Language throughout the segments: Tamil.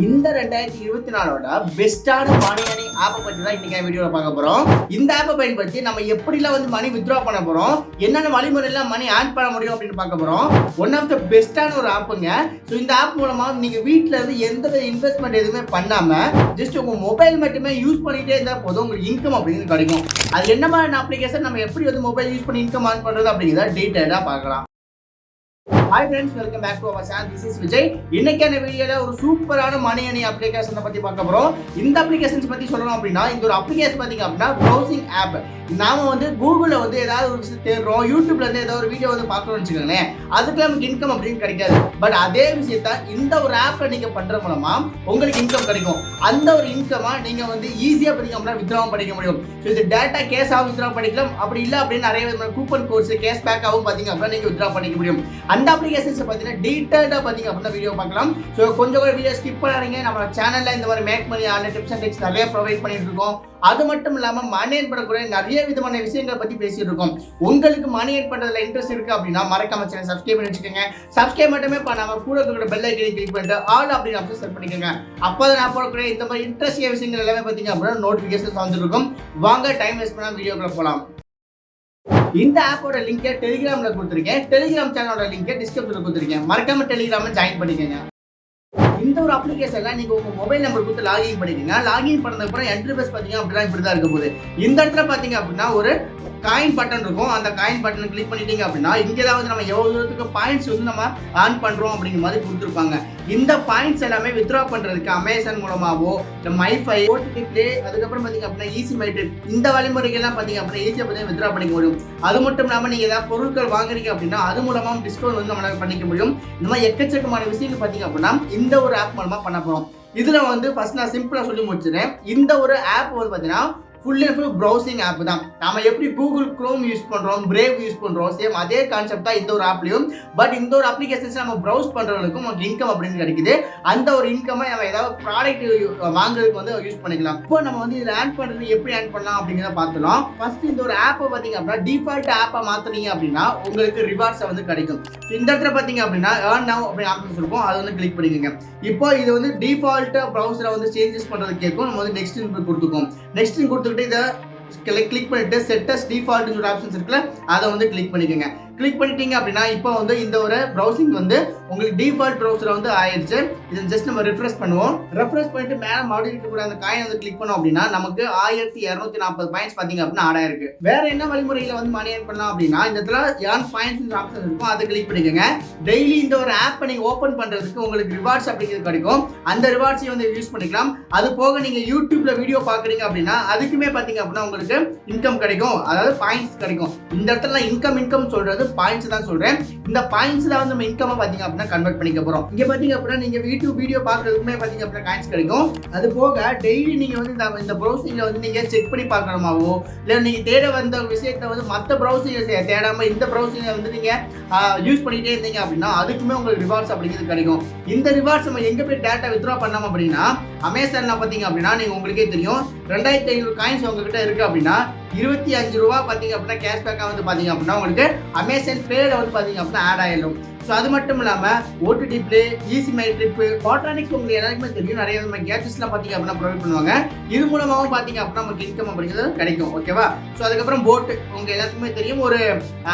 இந்த 2024 பெஸ்டான மணி ஏர்னிங் ஆப்பை பற்றி தான் இன்னைக்கு வீடியோவில் பார்க்க போகிறோம். இந்த ஆப்பை பயன்படுத்தி நம்ம எப்படிலாம் வந்து மணி வித்ட்ரா பண்ண போகிறோம், என்னென்ன வழிமுறையெல்லாம் மணி ஏர்ன் பண்ண முடியும் அப்படின்னு பார்க்க போகிறோம். ஒன் ஆஃப் த பெஸ்டான ஒரு ஆப்புங்க. ஸோ இந்த ஆப் மூலமாக நீங்கள் வீட்டில் இருந்து எந்த இன்வெஸ்ட்மெண்ட் எதுவுமே பண்ணாமல் ஜஸ்ட் உங்கள் மொபைல் மட்டுமே யூஸ் பண்ணிகிட்டே இருந்தால் போதும் உங்களுக்கு இன்கம் அப்படிங்கிறது கிடைக்கும். அது என்ன மாதிரி அப்ளிகேஷன், நம்ம எப்படி வந்து மொபைல் யூஸ் பண்ணி இன்கம் ஏர்ன் பண்ணுறது அப்படிங்கிறத டீட்டெயிலாக பார்க்கலாம். Hi friends, welcome back to our channel. This is Vijay. இன்னைக்கான வீடியோல ஒரு சூப்பரான மணி ஏர்னிங் அப்ளிகேஷனை பத்தி பார்க்க போறோம். இந்த அப்ளிகேஷன்ஸ் பத்தி சொல்லணும் அப்படின்னா, இந்த ஒரு அப்ளிகேஷன் பாத்தீங்க அப்படின்னா ப்ரௌசிங் ஆப். நாம வந்து கூகுள்ல வந்து ஏதாவது ஒரு விஷயம் தேடுறோம், யூடியூப்ல இருந்து ஏதாவது ஒரு வீடியோ வந்து பார்க்கணும்னு வச்சுக்கோங்களேன், அதுக்கு நமக்கு இன்கம் அப்படின்னு கிடைக்காது. பட் அதே விஷயத்த இந்த ஒரு ஆப்ல நீங்க பண்ற மூலமா உங்களுக்கு இன்கம் கிடைக்கும். அந்த ஒரு இன்கமா நீங்க வந்து ஈஸியா பண்ணீங்க அப்படின்னா வித்ட்ராவும் பண்ணிக்க முடியும். ஸோ இது டேட்டா கேஸாகவும் வித்ட்ரா பண்ணிக்கலாம், அப்படி இல்லை அப்படின்னு நிறைய விதமான கூப்பன் கோர்ஸ் கேஷ் பேக்காகவும் பாத்தீங்க அப்படின்னா நீங்க வித்ட்ரா பண்ணிக்க முடியும். அந்த அப்ளிகேஷன்ஸ் பார்த்தீங்கன்னா டீடைல்டாக பார்த்தீங்க அப்படின்னா வீடியோ பார்க்கலாம். ஸோ கொஞ்சம் கூட வீடியோ ஸ்கிப் பண்ணாதீங்க. நம்ம சேனலில் இந்த மாதிரி make money online tips and tricks நிறைய ப்ரொவைட் பண்ணிட்டு இருக்கோம். அது மட்டும் இல்லாமல் மணி ஏர்ன் பண்ணக்கூடிய நிறைய விதமான விஷயங்களை பற்றி பேசிட்டு இருக்கோம். உங்களுக்கு மணி ஏர்ன் பண்ணுறதுல இன்ட்ரெஸ்ட் இருக்கு அப்படின்னா மறக்காம சேனல் சப்ஸ்கிரைப் பண்ணி வச்சுக்கோங்க. சப்ஸ்கிரைப் மட்டுமே பண்ணாமல் கூட இருக்கிற பெல் ஐக்கனை கிளிக் பண்ணிட்டு ஆல் அப்படின்னு ஆப்ஷன் செட் பண்ணிக்கோங்க. அப்போ நான் போடக்கூடிய இந்த மாதிரி இன்ட்ரெஸ்டிங் விஷயங்கள் எல்லாமே பார்த்தீங்க அப்படின்னா நோட்டிஃபிகேஷன் வந்துருக்கும். வாங்க டைம் வேஸ்ட் பண்ணாமல் வீடியோக்குள்ள போகலாம். இந்த ஆப்போட லிங்கை டெலிகிராம்ல கொடுத்துருக்கேன். டெலிகிராம் சேனலோட லிங்கை டிஸ்கிரிப்ஷன்ல கொடுத்துருக்கேன். மறக்காம டெலிகிராம்ல ஜாயின் பண்ணிக்கோங்க. இந்த ஒரு அப்ளிகேஷன்ல நீங்க உங்க மொபைல் நம்பர் கொடுத்து லாகின் பண்ணிக்கோங்க. லாகின் பண்ணதுக்கு அப்புறம் இன்டர்ஃபேஸ் பாத்தீங்க அப்படின்னா இப்படிதான் இருக்க போகுது. இந்த இடத்துல பாத்தீங்க அப்படின்னா ஒரு காயின் பட்டன் இருக்கும். அந்த காயின் பட்டன் கிளிக் பண்ணிட்டீங்க அப்படின்னா இங்கதான் வந்து நம்ம எவ்வளவு தூரத்துக்கு பாயிண்ட்ஸ் வந்து நம்ம ஏர்ன் பண்றோம் அப்படிங்கிற மாதிரி கொடுத்துருப்பாங்க. இந்த பாயிண்ட்ஸ் எல்லாமே வித்ட்ரா பண்றதுக்கு அமேசான் மூலமாவோ இந்த மைஃபை, ஓடிடி ப்ளே, அதுக்கப்புறம் பாத்தீங்க அப்படின்னா ஈஸி மைட், இந்த வழிமுறைகள்லாம் பாத்தீங்க அப்படின்னா ஈஸியா பார்த்தீங்கன்னா வித்ட்ரா பண்ணிக்க முடியும். அது மட்டும் இல்லாமல் நீங்க ஏதாவது பொருட்கள் வாங்குறீங்க அப்படின்னா அது மூலமா டிஸ்கவுண்ட் வந்து நம்மளால பண்ணிக்க முடியும். இந்த மாதிரி எக்கச்சக்கமான விஷயங்கள் பாத்தீங்க அப்படின்னா இந்த ஒரு ஆப் மூலமா பண்ண போறோம். இதுல வந்து ஃபர்ஸ்ட் நான் சிம்பிளா சொல்லி முடிச்சிடுறேன். இந்த ஒரு ஆப் வந்து பாத்தீங்கன்னா full and full browsing app தான். நம்ம எப்படி கூகுள் குரோம் யூஸ் பண்றோம், பிரேவ் யூஸ் பண்றோம், சேம் அதே கான்செப்ட் தான் இந்த ஒரு ஆப்லயும். பட் இந்த ஒரு அப்ளிகேஷன்ஸ் நம்ம ப்ரௌஸ் பண்றவங்களுக்கும் நமக்கு இன்கம் அப்படின்னு கிடைக்குது. அந்த ஒரு இன்கம் நம்ம ஏதாவது ப்ராடக்ட் வாங்குறதுக்கு வந்து யூஸ் பண்ணிக்கலாம். இப்போ நம்ம வந்து இதில் ஆட் பண்றது எப்படி ஆட் பண்ணலாம் அப்படிங்கிறத பார்த்துலாம். ஃபர்ஸ்ட் இந்த ஒரு ஆப்பை பார்த்தீங்க அப்படின்னா டிஃபால்ட் ஆப்பை மாத்துறீங்க அப்படின்னா உங்களுக்கு ரிவார்ட்ஸ் வந்து கிடைக்கும். இந்த இடத்துல பார்த்தீங்க அப்படின்னா ஏர்ன் நவ் அப்படி ஆப்ஷன்ஸ் இருக்கும், அதை வந்து கிளிக் பண்ணிக்கோங்க. இப்போ இது வந்து டிஃபால்ட் ப்ரௌசரை வந்து சேஞ்சஸ் பண்றது கேட்கும். நம்ம வந்து நெக்ஸ்ட் கொடுத்துக்கோம். நெக்ஸ்ட் கொடுத்துக்கிட்டு இதை கிளிக் பண்ணிட்டு செட் அஸ் டிஃபால்ட் ஒரு ஆப்ஷன்ஸ் இருக்குல்ல, அதை வந்து கிளிக் பண்ணிக்கோங்க. கிளிக் பண்ணிட்டீங்க அப்படின்னா இப்போ வந்து இந்த ஒரு ப்ரௌசிங் வந்து உங்களுக்கு டிஃபால்ட் ப்ரௌசர் வந்து ஆயிடுச்சு. இதை ஜஸ்ட் நம்ம ரெஃப்ரெஷ் பண்ணுவோம். ரெஃப்ரெஷ் பண்ணிட்டு மேலே மறுபடியும் இருக்கக்கூடிய அந்த காயின் வந்து கிளிக் பண்ணோம் அப்படின்னா நமக்கு 1240 பாயிண்ட்ஸ் பார்த்தீங்க அப்படின்னா ஆட் ஆயிருக்கு. வேற என்ன வழிமுறையில வந்து மணி ஏர்ன் பண்ணலாம் அப்படின்னா இந்த இடத்துல ஏர்ன் பாயிண்ட்ஸ் ஆப்ஷன் இருக்கும், அதை கிளிக் பண்ணிக்கோங்க. டெய்லி இந்த ஒரு ஆப்பை நீங்க ஓப்பன் பண்றதுக்கு உங்களுக்கு ரிவார்ட்ஸ் அப்படிங்கிறது கிடைக்கும். அந்த ரிவார்ட்ஸையும் வந்து யூஸ் பண்ணிக்கலாம். அது போக நீங்க யூடியூப்ல வீடியோ பாக்குறீங்க அப்படின்னா அதுக்குமே பாத்தீங்க அப்படின்னா உங்களுக்கு இன்கம் கிடைக்கும், அதாவது பாயிண்ட்ஸ் கிடைக்கும். இந்த இடத்துல இன்கம் சொல்றது பாயிண்ட்ஸ் தான் சொல்றேன். இந்த பாயிண்ட்ஸ்ல வந்து நம்ம இன்கம் பாத்தீங்க அப்படின்னா கன்வெர்ட் பண்ணிக்க போறோம். இங்க பாத்தீங்க அப்படின்னா நீங்க யூடியூப் வீடியோ பாக்குறதுக்குமே பாத்தீங்க அப்படின்னா காயின்ஸ் கிடைக்கும். அது போக டெய்லி நீங்க வந்து இந்த ப்ரௌசிங்ல வந்து நீங்க செக் பண்ணி பார்க்கணுமாவோ இல்ல நீங்க தேட வந்த விஷயத்தை வந்து மற்ற ப்ரௌசிங்ல தேடாம இந்த ப்ரௌசிங்கை வந்து நீங்க யூஸ் பண்ணிட்டே இருந்தீங்க அப்படின்னா அதுக்குமே உங்களுக்கு ரிவார்ட்ஸ் அப்படிங்கிறது கிடைக்கும். இந்த ரிவார்ட்ஸ் நம்ம எங்க போய் டேட்டா வித்ட்ரா பண்ணோம் அப்படின்னா அமேசான்ல பாத்தீங்க அப்படின்னா நீங்க உங்களுக்கே தெரியும் 2500 காயின்ஸ் உங்ககிட்ட இருக்கு அப்படின்னா 25 ரூபா பாத்தீங்க அப்படின்னா கேஷ்பேக்கா வந்து பாத்தீங்க அப்படின்னா உங்களுக்கு அமேசான் பேல வந்து பாத்தீங்க அப்படின்னா ஆட் ஆயிடும். ஸோ அது மட்டும் இல்லாமல் OTT play, easy my trip, Portronics உங்களுக்கு எல்லாருக்குமே தெரியும், நிறைய விதமான கேட்ஜெட்ஸ்லாம் பார்த்தீங்க அப்படின்னா ப்ரொவைட் பண்ணுவாங்க. இது மூலமாகவும் பார்த்தீங்க அப்படின்னா நமக்கு இன்கம் அப்படிங்கிறது கிடைக்கும். ஓகேவா? ஸோ அதுக்கப்புறம் போட்டு உங்களுக்கு எல்லாத்துக்குமே தெரியும், ஒரு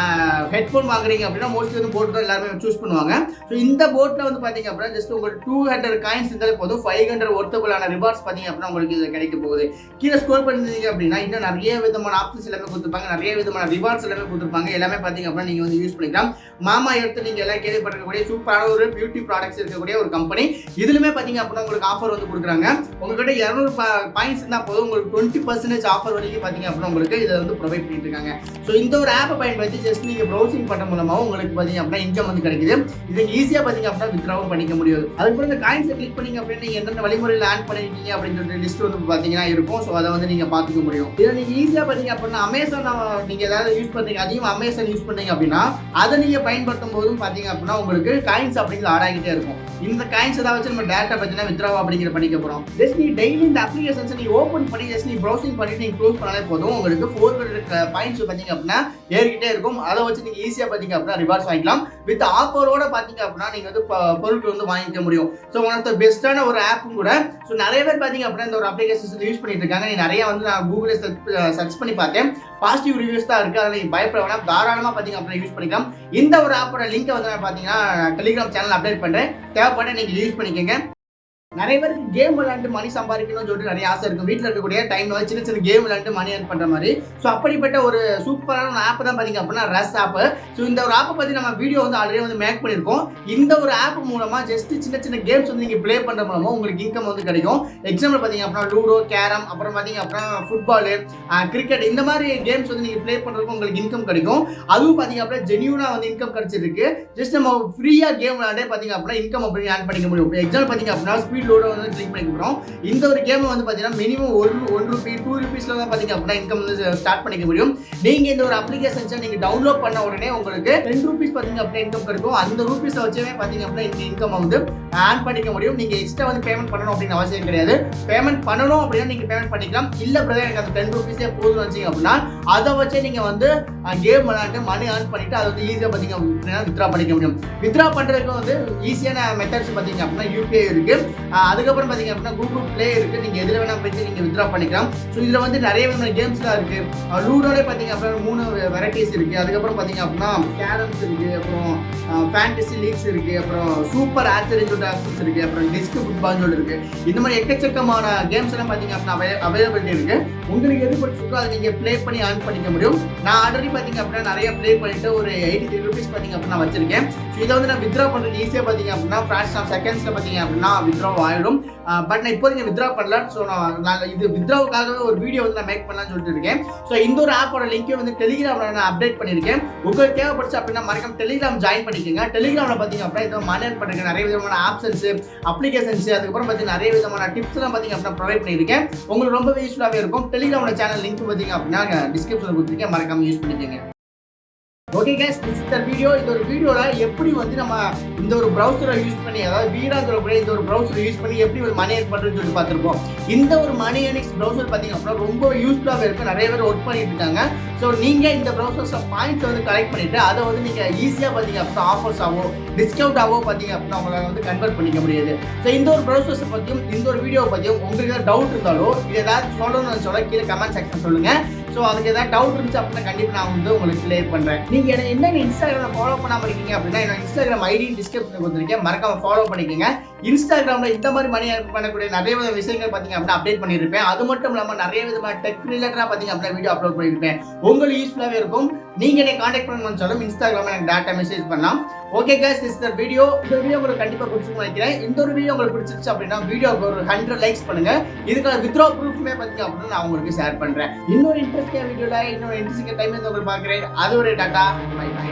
ஹெட்ஃபோன் வாங்குறீங்க அப்படின்னா மோஸ்ட்லி வந்து போட்டு தான் எல்லாருமே சூஸ் பண்ணுவாங்க. ஸோ இந்த போட்டில் வந்து பார்த்தீங்க அப்படின்னா ஜஸ்ட் உங்களுக்கு 200 காயின்ஸ் இருந்தாலே போதும், 500 ஒர்த்தபுளான ரிவார்ட்ஸ் பார்த்தீங்க அப்படின்னா உங்களுக்கு இது கிடைக்க போகுது. கீழே ஸ்க்ரோல் பண்ணிருந்தீங்க அப்படின்னா இன்னும் நிறைய விதமான ஆப்ஷன்ஸ் எல்லாமே கொடுத்துருப்பாங்க, நிறைய விதமான ரிவார்ட்ஸ் எல்லாமே கொடுத்துருப்பாங்க. எல்லாமே பார்த்தீங்க அப்படின்னா நீங்கள் வந்து யூஸ் பண்ணிக்கலாம். மாமா எடுத்து நீங்கள் எல்லாம் கேள்விப்பட்டிருக்கக்கூடிய சூப்பரான ஒரு பியூட்டி ப்ராடக்ட்ஸ் இருக்கக்கூடிய ஒரு கம்பெனி. இதுலுமே பாத்தீங்க அப்படின்னா உங்களுக்கு ஆஃபர் வந்து கொடுக்குறாங்க. உங்ககிட்ட 200 பாயிண்ட்ஸ் இருந்தா போதும் உங்களுக்கு 20% ஆஃபர் வரைக்கும் பாத்தீங்க அப்படின்னா உங்களுக்கு இதை வந்து ப்ரொவைட் பண்ணிட்டு இருக்காங்க. ஸோ இந்த ஒரு ஆப்பை பயன்படுத்தி ஜஸ்ட் நீங்க ப்ரௌசிங் பண்ண மூலமா உங்களுக்கு பாத்தீங்க அப்படின்னா இன்கம் வந்து கிடைக்குது. இது ஈஸியா பாத்தீங்க அப்படின்னா வித்ட்ராவும் பண்ணிக்க முடியும். அதுக்கப்புறம் இந்த காயின்ஸை கிளிக் பண்ணீங்க அப்படின்னா நீங்க எந்தெந்த வழிமுறையில் ஆட் பண்ணிருக்கீங்க அப்படின்னு சொல்லிட்டு லிஸ்ட் வந்து பாத்தீங்கன்னா இருக்கும். ஸோ அதை வந்து நீங்க பாத்துக்க முடியும். இதை நீங்க ஈஸியா பாத்தீங்க அப்படின்னா அமேசான் நீங்க ஏதாவது யூஸ் பண்றீங்க, அதையும் அமேசான் யூஸ் பண்ணீங்க அப்படின்னா அதை நீங்க பயன்படுத்தும் போதும் பாத்தீங்க அப்படின்னா உங்களுக்கு காயின்ஸ் அப்படிங்கிறது ஆட் ஆகிட்டே இருக்கும். இந்த காயின்ஸ் ஏதாவது வச்சு நம்ம டேரக்டா பார்த்தீங்கன்னா வித்ரா அப்படிங்கிற பண்ணிக்க போறோம். ஜஸ்ட் நீ டெய்லி இந்த அப்ளிகேஷன்ஸ் நீ ஓபன் பண்ணி ஜஸ்ட் நீ ப்ரௌசிங் பண்ணிட்டு நீங்க க்ளோஸ் பண்ணாலே போதும். உங்களுக்கு 400 பாயிண்ட்ஸ் பார்த்தீங்க அப்படின்னா ஏறிக்கிட்டே இருக்கும். அதை வச்சு நீங்க ஈஸியா பார்த்தீங்க அப்படின்னா ரிவார்ட்ஸ் வாங்கிக்கலாம். வித் ஆஃபரோட பார்த்தீங்க அப்படின்னா நீங்க வந்து பொருட்கள் வந்து வாங்கிக்க முடியும். ஸோ ஒன் ஆஃப் த பெஸ்ட்டான ஒரு ஆப்பும் கூட. ஸோ நிறைய பேர் பார்த்தீங்க அப்படின்னா இந்த ஒரு அப்ளிகேஷன்ஸ் யூஸ் பண்ணிட்டு இருக்காங்க. நீ நிறைய வந்து நான் கூகுளில் சர்ச் பண்ணி பார்த்தேன். பாசிட்டிவ் ரிவ்யூஸ் தான் இருக்கு. அதில் நீங்க பயப்பட வேணாம், தாராளமா பார்த்தீங்க அப்படின்னா யூஸ் பண்ணிக்கலாம். இந்த ஒரு ஆப்போட லிங்க் வந்து நான் பார்த்தீங்கன்னா டெலிகிராம் சேனல் அப்டேட் பண்றேன். தேவைப்பட்ட நீங்க யூஸ் பண்ணிக்கோங்க. நிறைய பேருக்கு கேம் விளையாண்டு மணி சம்பாதிக்கணும்னு சொல்லிட்டு நிறைய ஆசை இருக்கும். வீட்டில் இருக்கக்கூடிய டைம்ல சின்ன சின்ன கேம் விளையாண்டு மணி ஏர்ன் பண்ற மாதிரி. ஸோ அப்படிப்பட்ட ஒரு சூப்பரான ஆப் தான் பார்த்தீங்க அப்படின்னா ரஸ் ஆப். ஸோ இந்த ஒரு ஆப்பை பத்தி நம்ம வீடியோ வந்து ஆல்ரெடி வந்து மேக் பண்ணியிருக்கோம். இந்த ஒரு ஆப் மூலமா ஜஸ்ட் சின்ன சின்ன கேம்ஸ் வந்து நீங்க பிளே பண்ற மூலமா உங்களுக்கு இன்கம் வந்து கிடைக்கும். எக்ஸாம்பிள் பார்த்தீங்க அப்படின்னா லூடோ, கேரம், அப்புறம் பார்த்தீங்க அப்படின்னா ஃபுட்பாலு, கிரிக்கெட், இந்த மாதிரி கேம்ஸ் வந்து நீங்க பிளே பண்றதுக்கு உங்களுக்கு இன்கம் கிடைக்கும். அதுவும் பார்த்தீங்க அப்படின்னா ஜென்யூனா வந்து இன்கம் கிடைச்சிருக்கு. ஜஸ்ட் நம்ம ஃப்ரீயா கேம் விளையாண்டே பார்த்தீங்க அப்படின்னா இன்கம் அப்படி ஏர்ன் பண்ணிக்க முடியும். எக்ஸாம்பிள் பார்த்தீங்க அப்படின்னா ஸ்பீட் லோட வந்து கிளிக் பண்ணிக்கிறோம். இந்த ஒரு கேம் வந்து பார்த்தீங்கன்னா மினிமம் ₹1, ₹2 தான் பார்த்தீங்க அப்படின்னா இன்கம் வந்து ஸ்டார்ட் பண்ணிக்க முடியும். நீங்க இந்த ஒரு அப்ளிகேஷன்ஸை நீங்க டவுன்லோட் பண்ண உடனே உங்களுக்கு ₹10 பார்த்தீங்க அப்படின்னா இன்கம் கிடைக்கும். அந்த ரூபீஸை வச்சே பார்த்தீங்க அப்படின்னா இந்த இன்கம் வந்து ஏர்ன் பண்ணிக்க முடியும். நீங்க எக்ஸ்ட்ரா வந்து பேமெண்ட் பண்ணணும் அப்படின்னு அவசியம் கிடையாது. பேமெண்ட் பண்ணணும் அப்படின்னா நீங்க பேமெண்ட் பண்ணிக்கலாம். இல்ல பிரதர் எனக்கு அந்த ₹10 போதும் வச்சீங்க அப்படின்னா அதை வச்சே நீங்க வந்து கேம் விளையாண்டு மணி ஏர்ன் பண்ணிட்டு அதை வந்து ஈஸியா பார்த்தீங்க அப்படின்னா வித்ரா பண்ணிக்க முடியும். வித்ரா பண்றதுக்கு வந்து ஈஸியான மெத்தட்ஸ் பார்த்தீங்க அப்படின்னா யூபிஐ இருக்கு. அதுக்கப்புறம் பார்த்தீங்க அப்படின்னா கூகுள் பிளே இருக்கு. நீங்க எதுல வேணா போயிட்டு நீங்க வித்ரா பண்ணிக்கலாம். ஸோ இதுல வந்து நிறைய விதமான கேம்ஸ்லாம் இருக்கு. லூடோலே பார்த்தீங்க அப்படின்னா 3 வெரைட்டிஸ் இருக்கு. அதுக்கப்புறம் பார்த்தீங்க அப்படின்னா கேரம்ஸ் இருக்கு, அப்புறம் ஃபேண்டசி லீக்ஸ் இருக்கு, அப்புறம் சூப்பர் ஆர்ச்சரி ஆப்ஷன்ஸ் இருக்கு, அப்புறம் டிஸ்க் ஃபுட்பால் சொல்லி இருக்கு. இந்த மாதிரி எக்கச்சக்கமான கேம்ஸ் எல்லாம் பார்த்தீங்க அப்படின்னா அவைலபிலிட்டி இருக்கு. உங்களுக்கு எது பிடிச்சிருக்கோ அதை நீங்க பிளே பண்ணி ஆன் பண்ணிக்க முடியும். நான் ஆல்ரெடி பார்த்தீங்க அப்படின்னா நிறைய பிளே பண்ணிட்டு ஒரு ₹83 பார்த்தீங்க அப்படின்னா வச்சிருக்கேன். ஸோ இதை வந்து நான் வித்ரா பண்றது ஈஸியாக பார்த்தீங்க அப்படின்னா ஃபிராக்ஷன் ஆஃப் செகண்ட்ஸ்ல பார்த்தீங்க அப்படின்னா வித்ரா ஆயிடும். பட் நான் இப்போதைக்கு வித்ரா பண்ணல. ஸோ நான் இது வித்ராவுக்காகவே ஒரு வீடியோ வந்து நான் மேக் பண்ணலாம்னு சொல்லிட்டு இருக்கேன். ஸோ இந்த ஒரு ஆப்போட லிங்க்கை வந்து டெலிகிராம்ல நான் அப்டேட் பண்ணியிருக்கேன். உங்களுக்கு தேவைப்படுச்சு அப்படின்னா மறக்காம டெலிகிராம் ஜாயின் பண்ணிக்கோங்க. டெலிகிராம்ல பார்த்தீங்க அப்படின்னா இதை மணி ஏர்ன் பண்ணுறேன். நிறைய விதமான ஆப்ஷன்ஸ், அப்ளிகேஷன்ஸ், அதுக்கப்புறம் பார்த்தீங்கன்னா நிறைய விதமான டிப்ஸ் எல்லாம் பார்த்தீங்க அப்படின்னா ப்ரொவைட் பண்ணியிருக்கேன். உங்களுக்கு ரொம்ப யூஸ்ஃபுல்லாகவே இருக்கும். டெலிகிராமோட சேனல் லிங்க் பார்த்தீங்க அப்படின்னா டிஸ்கிரிப்ஷனில் கொடுத்துருக்கேன். மறக்காம யூஸ் பண்ணிக்கோங்க. ஓகே கைஸ், இந்த ஒரு வீடியோல எப்படி வந்து நம்ம இந்த ஒரு ப்ரௌசரை யூஸ் பண்ணி, அதாவது வீடாங்கிற இந்த ஒரு ப்ரௌசரை யூஸ் பண்ணி எப்படி ஒரு மணி ஏர்ன் பண்றதுன்னு சொல்லி பார்த்துருப்போம். இந்த ஒரு மணி ஏர்னிங்ஸ் ப்ரௌசர் பார்த்தீங்க அப்படின்னா ரொம்ப யூஸ்ஃபுல்லாகவே இருக்கு. நிறைய பேர் ஒர்க் பண்ணிட்டு இருக்காங்க. ஸோ நீங்க இந்த ப்ரௌசர்ஸ்ல பாயிண்ட்ஸ் வந்து கலெக்ட் பண்ணிட்டு அதை வந்து நீங்க ஈஸியா பார்த்தீங்க அப்படின்னா ஆஃபர்ஸ் ஆவோ டிஸ்கவுண்ட் ஆவோ பார்த்தீங்க அப்படின்னா உங்களால் வந்து கன்வெர்ட் பண்ணிக்க முடியாது. ஸோ இந்த ஒரு ப்ரௌசர்ஸை பற்றியும் இந்த ஒரு வீடியோ பற்றியும் உங்களுக்கு ஏதாவது டவுட் இருந்தாலோ இது ஏதாவது சொல்லணும்னு சொல்ல கீழே கமெண்ட் செக்ஷன் சொல்லுங்க. ஸோ அதுக்கு ஏதாவது டவுட் இருந்துச்சு அப்படின்னா கண்டிப்பாக நான் வந்து உங்களுக்கு கிளியர் பண்ணுறேன். நீங்கள் என்ன இன்ஸ்டாகிராமில் ஃபாலோ பண்ணாமல் இருக்கீங்க அப்படின்னா என்னோட இன்ஸ்டாகிராம் ஐடி டிஸ்கிரிப்ஷனில் கொடுத்துருக்கேன். மறக்காம ஃபாலோ பண்ணிக்கோங்க. இன்ஸ்டாகிராமில் இந்த மாதிரி மணி ஏர்ன் பண்ணக்கூடிய நிறைய வித விஷயங்கள் பார்த்தீங்க அப்படின்னா அப்டேட் பண்ணியிருப்பேன். அது மட்டும் இல்லாமல் நிறைய விதமான டெக் ரிலேட்டடாக பார்த்தீங்க அப்படின்னா வீடியோ அப்லோட் பண்ணியிருப்பேன். உங்களுக்கு யூஸ்ஃபுல்லாகவே இருக்கும். நீங்கள் என்னை கான்டாக்ட் பண்ணணும்னு சொல்லும் இன்ஸ்டாகிராமில் எனக்கு டேட்டா மெசேஜ் பண்ணலாம். Okay guys, this is the video. இந்த வீடியோ உங்களுக்கு கண்டிப்பாக பிடிச்சிருக்கும்னு நினைக்கிறேன். இந்த ஒரு வீடியோ உங்களுக்கு பிடிச்சிருச்சு அப்படின்னா வீடியோக்கு ஒரு 100 லைக்ஸ் பண்ணுங்க. இதுக்கான வித்ரா ப்ரூஃப்மே பார்த்தீங்க அப்படின்னா நான் உங்களுக்கு ஷேர் பண்ணுறேன். இன்னொரு இன்ட்ரெஸ்டிங் வீடியோல இன்னொரு இன்ட்ரெஸ்டிங் டைம் உங்களுக்கு பார்க்குறேன். அது ஒரு டாட்டா, பை பை.